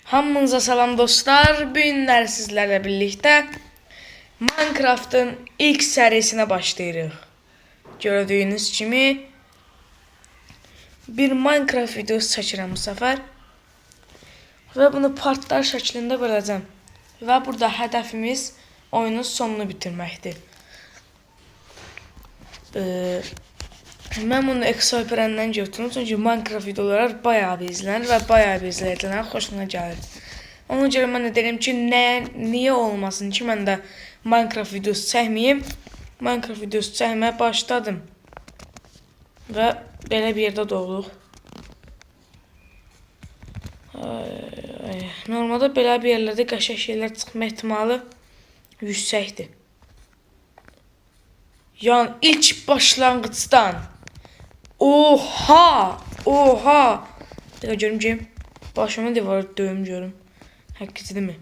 Hamınıza salam dostlar. Bu günler sizlerle birlikte Minecraft'ın ilk serisine başlayırıq. Gördüğünüz kimi bir Minecraft videosu çəkirəm bu səfər və bunu partlar şəklində böləcəm. Və burada hədəfimiz oyunun sonunu bitirməkdir. Mən bunu Exoperan'dan götürdüm çünki Minecraft videoları bayağı bir izlənir və bayağı bir izləyicilərin xoşuna gəlir. Ona görə mən də dedim ki, niyə olmasın ki, mən də Minecraft videosu çəkməyim. Minecraft videosu çəkməyə başladım. Və belə bir yerdə doğduq. Normalda belə bir yerlərdə qəşəng şeylər çıxma ehtimalı yüksəkdir. Yəni ilk başlanğıcdan. Oha! Oha! Dəqiqə görüm ki, başıma divara döyüm görüm. Həqiqətdir mi?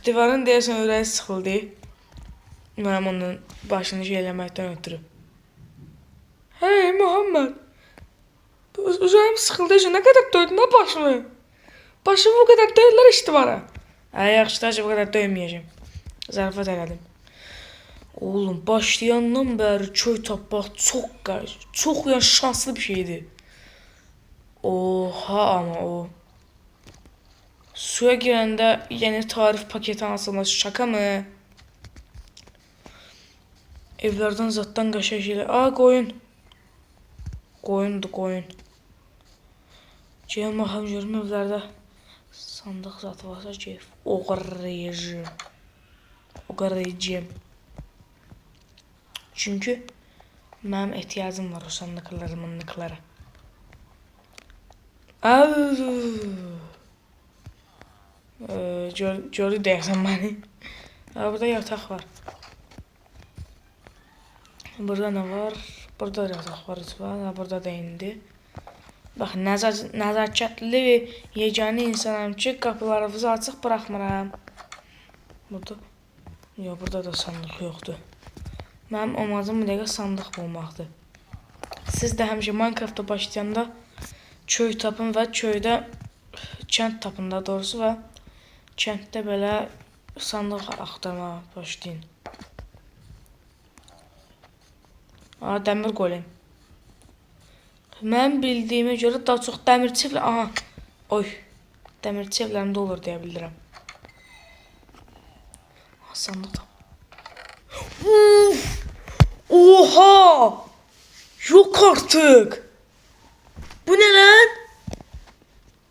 Divarın deyəsən ürəyi sıxıldı. Mənim onun başını şey eləməkdən ötürü. Hey Muhammed! Ürəyim sıxıldı. Nə qədər döydün ha başımı? Başımı bu qədər döyürlər işte divara. Yaxşı da bu qədər döyməyəcəm. Zarafat elədim. Oğlum başlayandan bəri köy tapmaq çox şanslı bir şeydir. Oha ama o. Suya girəndə yeni tarif paketi alsınlar şaka mı? Evlərdən zatdan qəşəng şeylər. Qoyun. Qoyundur qoyun. Gəlin baxalım görüm evlərdə sandıq zatı varsa ki, oğrayacağım. Çünkü mənim ehtiyacım var o sandıqlara. Gördü deyəsən məni. Burada yataq var. Burada nə var? Burada yataq var. Burada da indi. Bax, nəzakətli yeganə insanım ki, qapılarımızı açıq buraxmıram. Burada. Yox, burada da sandıq yoxdur. Mənim amacım bu dəqiqə sandıq bulmaqdır. Siz də həmişə Minecraftda başlayanda köy tapın və köydə kənd tapın da doğrusu və kənddə belə sandıq axtarmağa başlayın. Dəmir golem. Mən bildiyimə görə daha çox dəmirçi evlər... Aha. Oy. Dəmirçi evlərində olur deyə bilirəm. Sandıq da. Oha! Yok artık. Bu ne lan?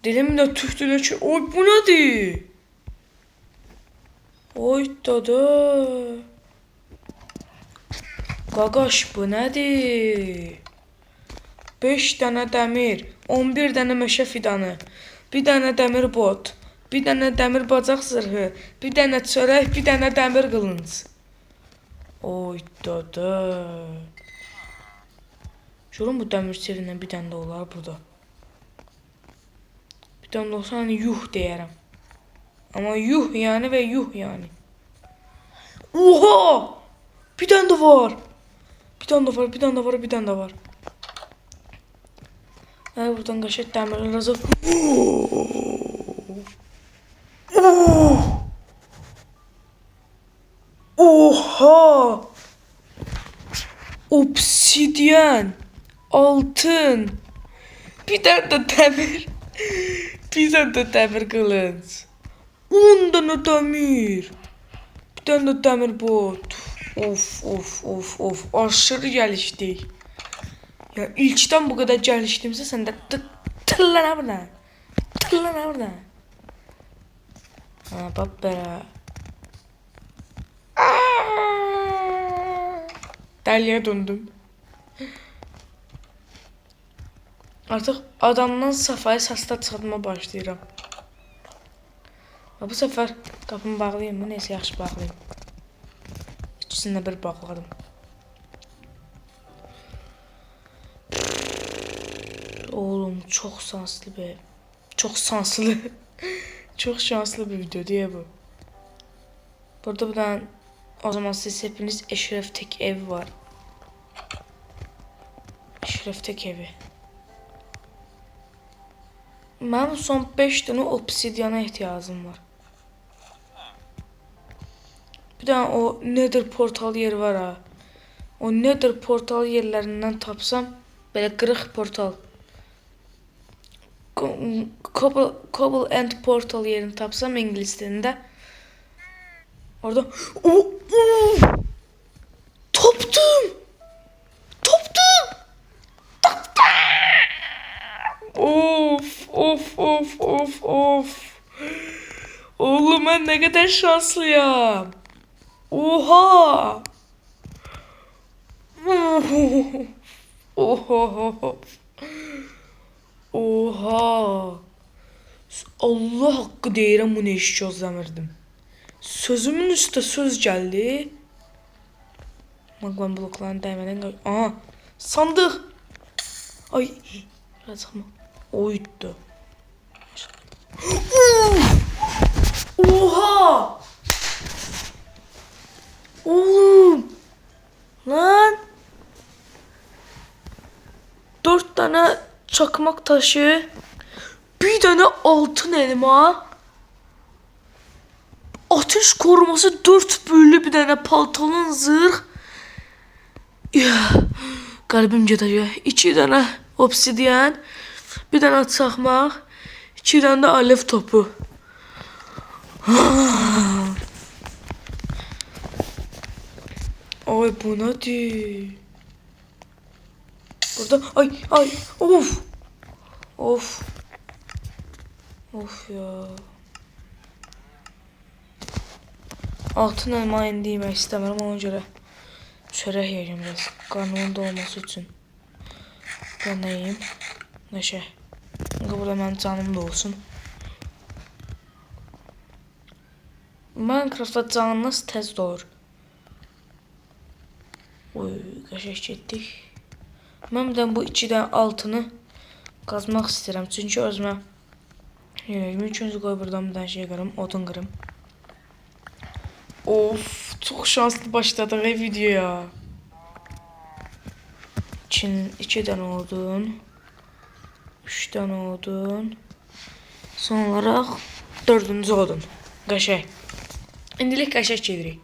Dilimle tühtüle ki. Oy bu nedir? Oy dada. Qaqaş bu nedir? 5 tane demir, 11 tane meşe fidanı, bir tane demir bot, bir tane demir bacak zırhı, bir tane çörək, bir tane demir qılınc. Oy dada. Görün bu dəmir çevindən bir tane de olar burada. Bir tane de olsa hani yuh deyərəm. Ama yuh yani ve yuh yani. Oha! Bir tane de var. Bir tane de var. Buradan qəşəng dəmirlər hazır. Oha! Obsidyen, altın, bir tane de demir, bir tane de demir kılıç, 10 tane demir, bir tane de demir bot. Of, aşırı geliştik. Ya ilkten bu kadar geliştiğimizde sen de tırlana burada. Ha bak bera. Dəliyə döndüm. Artıq adamdan safayı səslə çıxartma başlayıram. Bu səfər qapımı bağlayayım mı? Neyse yaxşı bağlayayım. İkisini bir bağladım. Oğlum çok şanslı be. Çok şanslı bir video diye bu. Buradan o zaman siz hepiniz Eşref Tek Ev var. Şriftek evi. Mənim son 5 dənə obsidiyana ehtiyacım var. Bir dənə o Nether portal yeri var ha. O Nether portal yerlərindən tapsam, belə qırıq portal. Cobble End portal yerini tapsam ingilis dilində. Orada Tapdım. Of. Oğlum ben ne kadar şanslıyım. Oha. Oha. Allah haqqı deyirəm, bunu heç gözləmirdim. Sözümün üstə söz gəldi. Magma bloklarını dəymədən aha, sandıq. Ay, birazcık mı? Oydu. Oha! Oğlum! Lan! 4 tane çakmak taşı, bir tane altın elma, ateş koruması 4 bölü bir tane pantolon zırh. Ya, kalbim gedəcək. 2 tane obsidian, bir tane çakmak, 2 tane de alev topu. Ay bu nedir? Burada ay of ya. Altın elma indi yemək istəmirəm, ona görə çörək yiyəcəm biraz. Qarnımın dolması üçün. Ben ne yiyeyim? Neşe. Burada mənim canım da olsun. Minecraft'da canım nasıl tez doğur? Oy, qəşəng getdik. Mən bir bu 2 dənə altını qazmaq istəyirəm. Çünki özümə mümkünsə qoy buradan bir dənə şey qırım, odun qırım. Of, çok şanslı başladık videoya. 2 tane odun, 3 tane odun, son olarak 4. odun. Qəşəng. İndilik qəşəng gedirik.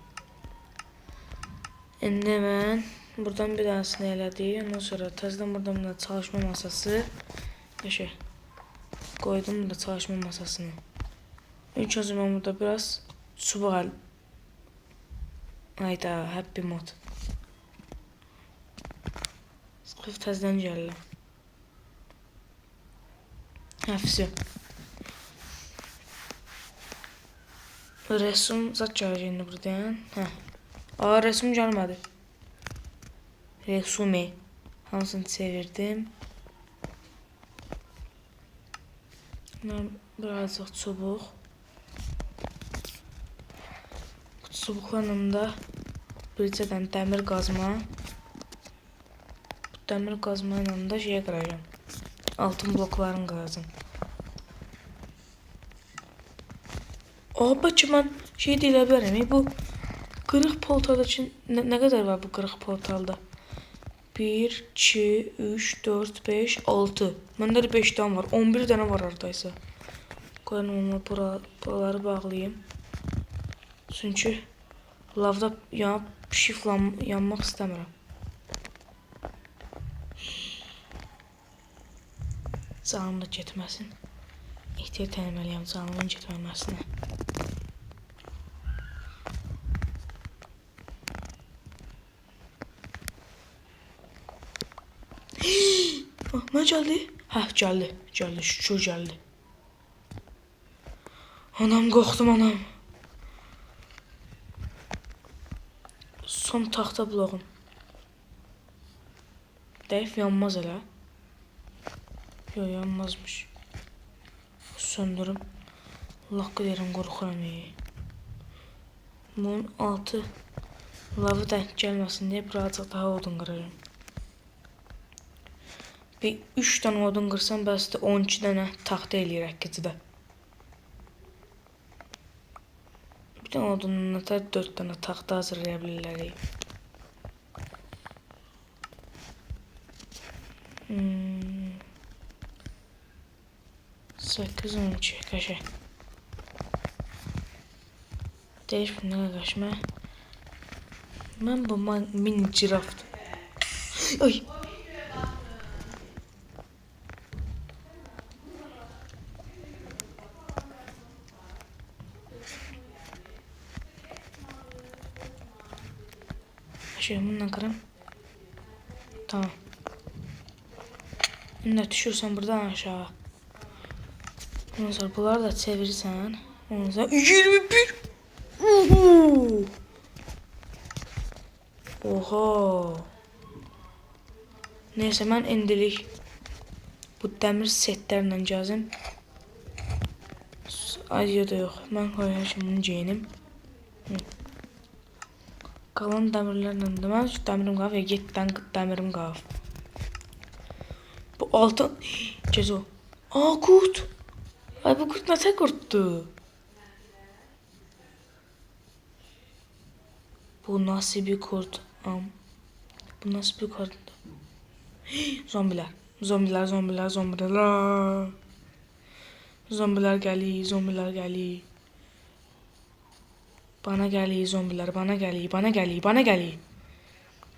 İndi mən buradan bir tanesini elədik. Ondan sonra təzədən buradan bir çalışma masası. Qəşəng. Qoydum burada çalışma masasını. İlk önce ben burada biraz çubuq al. Hayda, happy mod. Sıxıb təzədən gəlirəm. Həfsi. Resim zat gələcək indi buradan. Resim gəlmədi. Resumi. Hansını çevirdim. Birazcık çubuq. Çubuqlarla da bircədən dəmir qazma. Bu dəmir qazma ilə də şeyə qıracağım. Altın bloklarını qıracağım. Bəlkə mən şey deyə bilərəm. Bu qırıq portalda üçün nə qədər var bu qırıq portalda? 1, 2, 3, 4, 5, 6. Məndə də 5 tane var. 11 tane var oradaysa. Qoyun buraları bağlayayım. Çünki lavda yanıb yanmaq istəmirəm. Canım da getməsin. İhtiyat etməliyəm canımın getməməsinə. Nə gəldi? Gəldi, şükür gəldi. Anam, qorxdum anam. Son taxta bloğum. Deyif yanmaz elə. Yox, yanmazmış. Söndürüm. Laqqı deyirəm, qorxuram. Bunun altı lavı denk gəlməsin deyə birazcık daha odun qıracağım. Bir 3 tane odun qırsam, bəs də 12 tane taxta eləyirək gecədə. Bir tane odunun ötər 4 tane taxta hazırlaya bilərik. 8, 12. Qəşəng. Deyiş bunu qaşma. Mən bu mini cirafdır. Ay. Bununla kırım. Tamam. Şimdi düşürsən buradan aşağı. Ondan sonra bunları da çevirirsən. Ondan sonra 21. Uhu. Oha. Neyse mən indilik bu dəmir setlərlə gəzim. Ay da yox. Mən qoyacağım bunu geyinim. Qalan dəmirlərlə də mən dəmirim qalıb. 7 dənə dəmirim qalıb. Bu altın gec o. Aa kurt. Ay bu kurt nəsə qurtdur. Bu nasıl bir kurt? Bu nasıl bir kurt? Zombiler. Zombiler, zombiler, zombiler. Zombiler gəlir, zombiler gəlir. Bana gəlir zombiler, bana gəlir, bana gəlir, bana gəlir.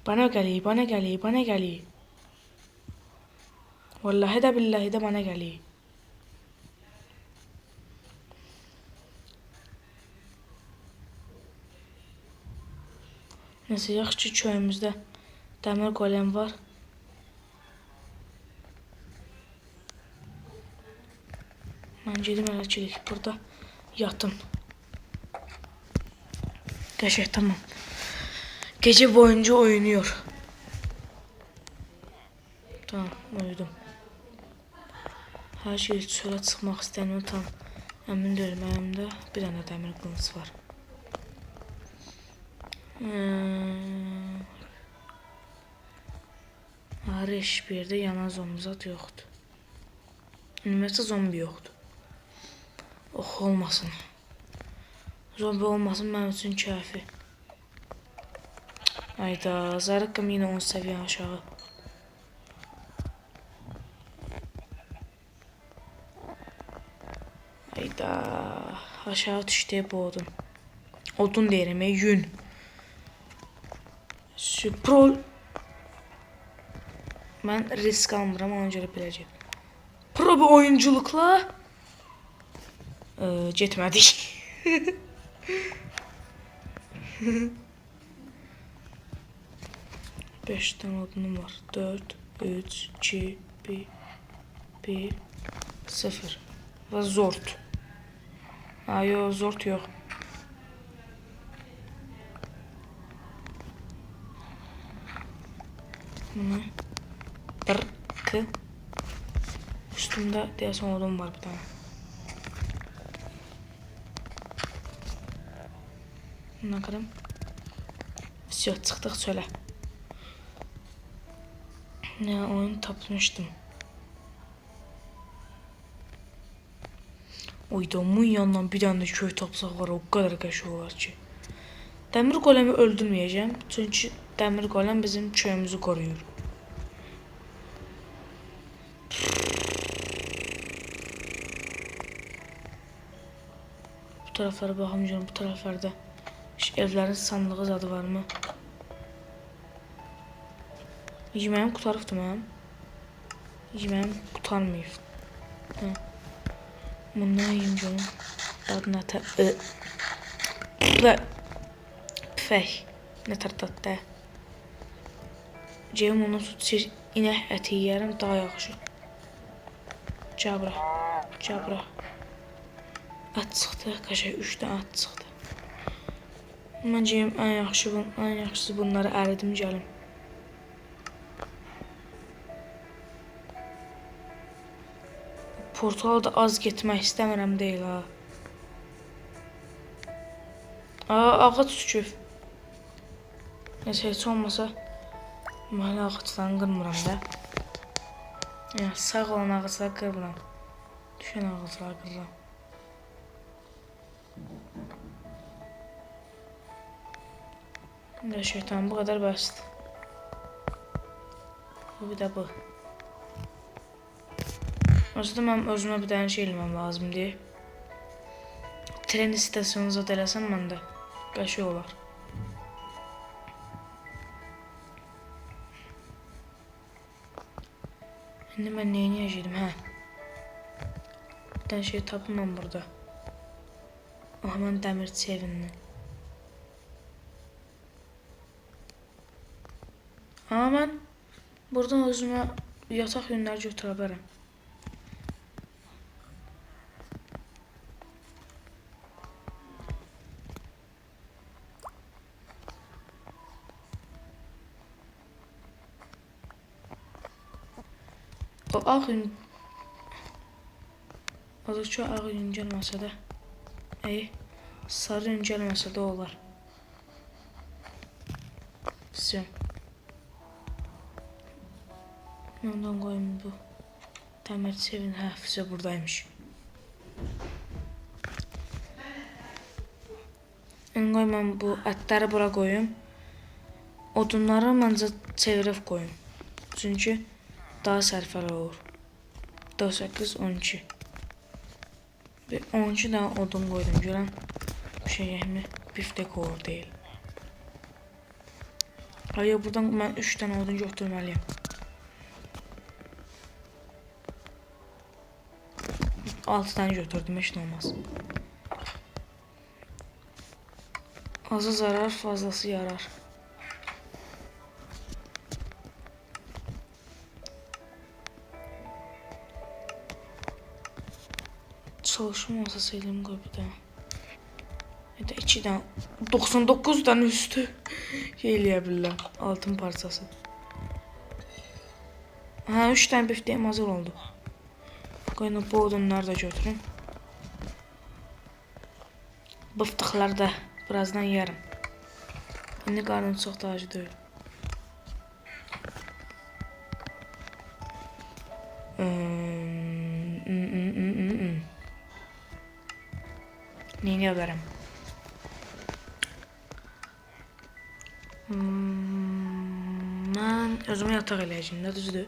Bana gəlir, bana gəlir, bana gəlir. Vallahi də billahi də bana gəlir. Neyse, yaxşı ki köyümüzdə dəmir golem var. Mən gedim eləkilik burada yatım. Qəşəng, tamam. Gece boyunca oynuyor. Tamam, uyudum. Her şey çölə çıxmaq istəyirəm, tam əmin deyiləm. Əlimdə bir dənə dəmir qılıncı var. Heç bir yerdə yanan zombi zat yoxdur. Ümumiyyətlə zombi yoxdur. Oh, olmasın. Zombi olmasın mənim üçün keyfi. Ayda, zarıqqım yine 10 seviye aşağı. Ayda, aşağı düştü bu odun. Odun deyirəm, yün. Pro. Mən risk almıram, ona görə biləcəm. Pro bir oyunculukla getmədik. 5 tane odunum var. 4, 3, 2, 1, 0. Və zort. Ha, yo, zort yox. Bunu 1, 2. Üstümdə deyəsən odun var bir tane. Bundan qırım. Всё, çıxdıq çölə. Ne oyun tapmıştım. Oydomun yanından bir tane de köy tapsaq var, o kadar qəşəng olar ki. Dəmir golemi öldürməyəcəm, çünki dəmir golem bizim köyümüzü qoruyur. Bu taraflara baxmayacağım, bu taraflarda evlərin sandığı zadı varmı? Yeməyim qutarıbdır mənim. Yeməyim qutarmayıb. Bundan yiyim canım. Dadına püfək. Nətər dadda. Ceyim onu tutsir, inək əti yiyərəm, daha yaxşı. Cabra. Cabra. Ət çıxdı, qəşəng 3 dənə ət çıxdı. Mən ceyim ən yaxşısı bunları əridim gəlim. Portal da az getmək istəmirəm deyil ha. Ağac düşüb. Neyse, heç olmasa mən ağaçlarını qırmıram da. Yəni sağ olan ağaçları qırmıram. Düşən ağaçları qırıram. Şeytan, bu qədər bəsdir. Bu bir də bu. Aslında mən özümə bir dənə şey eləməm lazımdır. Tren istasyonu zad eləsəm məndə qəşəng olar. İndi mən neyi yiyəcəydim? Hə. Bir dənə şey tapım mən burada. Aha, mən dəmirçi evindən. Amma mən buradan özümə yataq yünləri götürə bilərəm. O ağ yün... Oldukça ağ yün gəlməsə də... sarı yün gəlməsə də olar. Все. Ondan qoyum bu. Dəmirçi evin həfizə buradaymış. İndi qoy mən bu ətləri bura qoyum. Odunları məncə çevirib qoyum. Çünki daha sərfəli olur. 8, 12. 12 dənə odun qoydum. Görən bu şeyimi biftek olur deyil. Hayır, buradan mən 3 dənə odun götürməliyim. Altı tane götürdüm, heç nə olmaz. Azı zarar, fazlası yarar. Çalışma olsa sayılım qoy bir dənə. Ya da 2 dənə, 99 dənə üstü şey eləyə bilirəm, altın parçası. Hə, 3 dənə bifteyim hazır oldu. Qoyun bu odunları da götürün. Bu fıtıqları da birazdan yerim. İndi qarnım çox da acı deyil. Neyini bilərəm? Mən özümə yataq eləyəcəm, nə düzdür?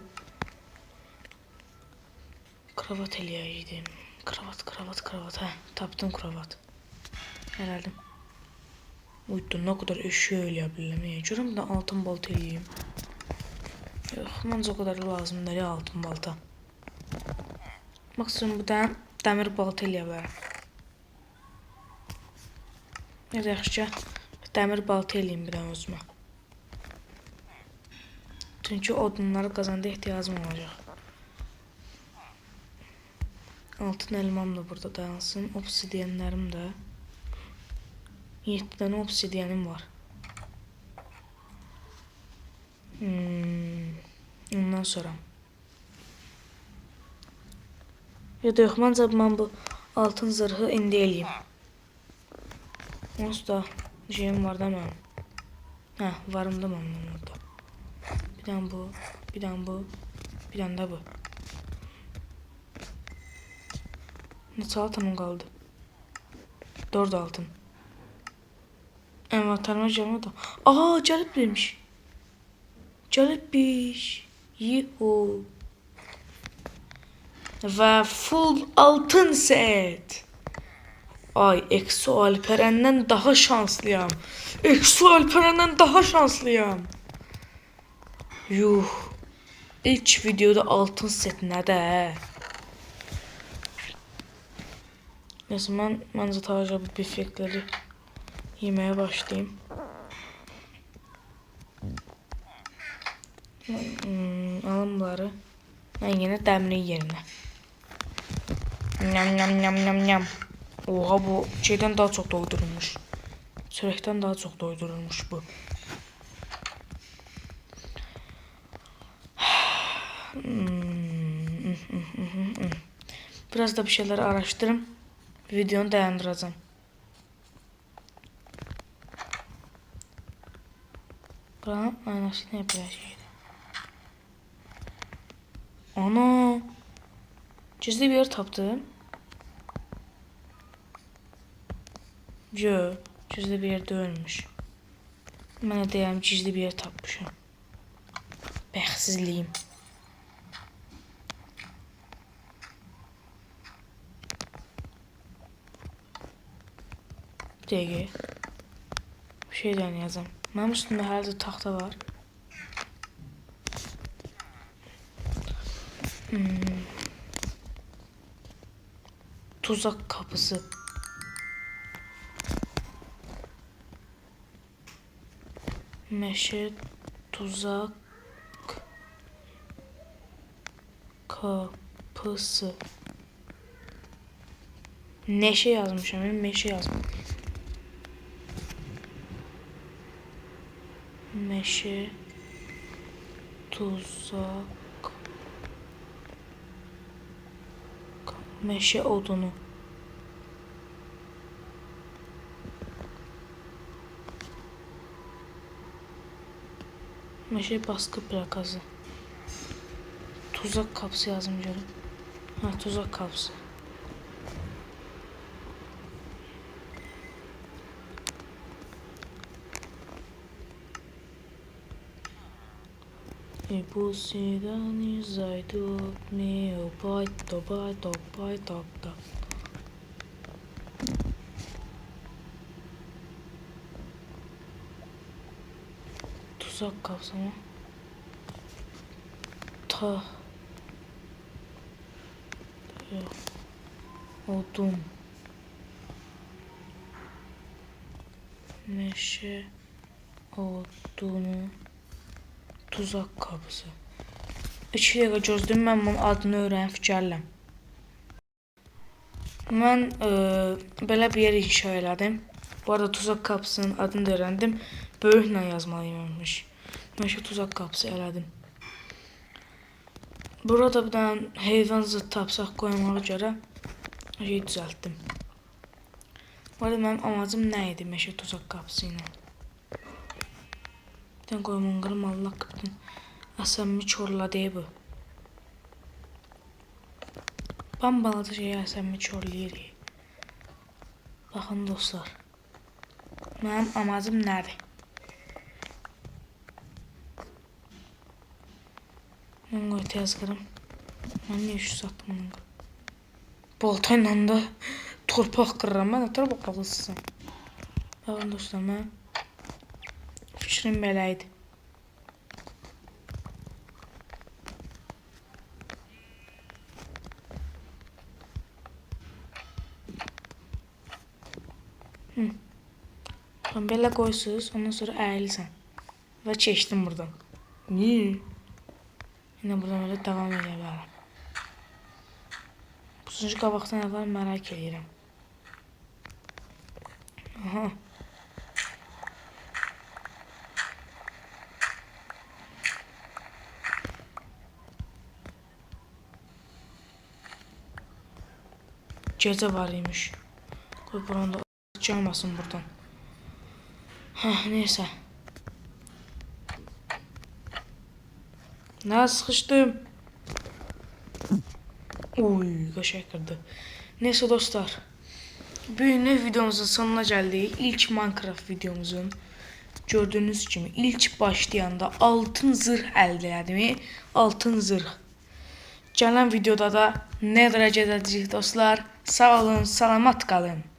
Kravat eləyəcəm. Kravat. Hə, tapdım kravat. Elədim. Uydu, nə qədər eşya eləyə bilirəm. Görəm də altın balta eləyim. Yox, məncə o qədər lazım deyil altın balta. Maksimum bu da dəmir balta eləyə bilərəm. Ya da yaxşı dəmir balta eləyim bir dənə özümə. Çünki odunları qazanda ehtiyacım olacaq. Altın elmam da burada dayansın. Obsidiyenlərim də. 7 dənə obsidiyenim var. Ondan sonra. Ya da yox, məncə mən bu altın zırhı indi eləyim. Onsuz da şeyim var da mənim. Hə, varım da mənim orada. Bir dənə bu, bir dənə bu, bir dənə də bu. Neçə altınım qaldı? 4 altın. Envanterime gəlmədi. Aa, gəlibmiş. Yuhu. Və full altın set. Ay, Exo Alperen'dən daha şanslıyam. Yuh. İlk videoda altın set nədə? Neyse, məncə taraca bu bifekləri yeməyə başlayayım. Alım bunları. Mən yenə dəmirin yerinə. Nyam. Oha, bu şeydən daha çox doydurulmuş. Çörəkdən daha çox doydurulmuş bu. Biraz da bir şeyler araştırım. Videonu dayandıracağım. Buranın aynası ne yapacağız? Ana! Gizli bir yer tapdım. Yo, gizli bir yer değilmiş. Mən də deyəm, gizli bir yer tapmışam. Bəxtsizliyim. Bir dəqiqə. Bir şey deneyeceğim. Mənim üstümdə hələ də taxta var. Tuzak kapısı. Meşe tuzak kapısı. Neşe yazmışım. Ben meşe yazdım. Meşe tuzak meşe odunu. Meşe baskı plakası. Tuzak kapısı yazdım canım. Ha, tuzak kapısı. Bu sidani zaydut mi o bay da. Tuzak kapısı mı? Ta. Odun. Meşe odunu. Tuzak kapısı. 2 dəqiqə gözləyin, mən bunun adını öyrənib gəlirəm. Mən belə bir yer inşa elədim. Bu arada tuzak kapısının adını da öyrəndim. Böyüklə yazmalıymış. Meşə tuzak kapısı elədim. Burada bir dənə heyvan zıt tapsaq qoymağa görə şey düzəltdim. Bu arada mənim amacım nə idi meşə tuzak kapısı ilə? Den koymun kırım Allah kaptın. Asammi çorladı bu. Bambaladı şey asammi çorlayır. Bakın dostlar. Benim amacım nerede? Ben koy tez kırım. Ben niye şu sattım onu? Baltayla da torpaq kırıram. Ben de torpaq alışsın. Bakın dostlar ben fikrim beləydi. Ben belə qoysunuz, ondan sonra əyilsən və keçdim buradan. Niye? Yine buradan öyle devam edə bilərəm. Bu sonuncu qabaqdan nə var merak edirəm. Aha. Gece var imiş. Koy buranı da çalmasın buradan. Neyse. Ne sıkıştım. Oy kaşık kırdı. Neyse dostlar. Bugünlük videomuzun sonuna geldik. İlk Minecraft videomuzun. Gördüğünüz gibi ilk başlayanda altın zırh əldə elədim. Altın zırh. Gələn videoda da nə dərəcədə edəcəyik dostlar. Sağ olun, salamat qalın.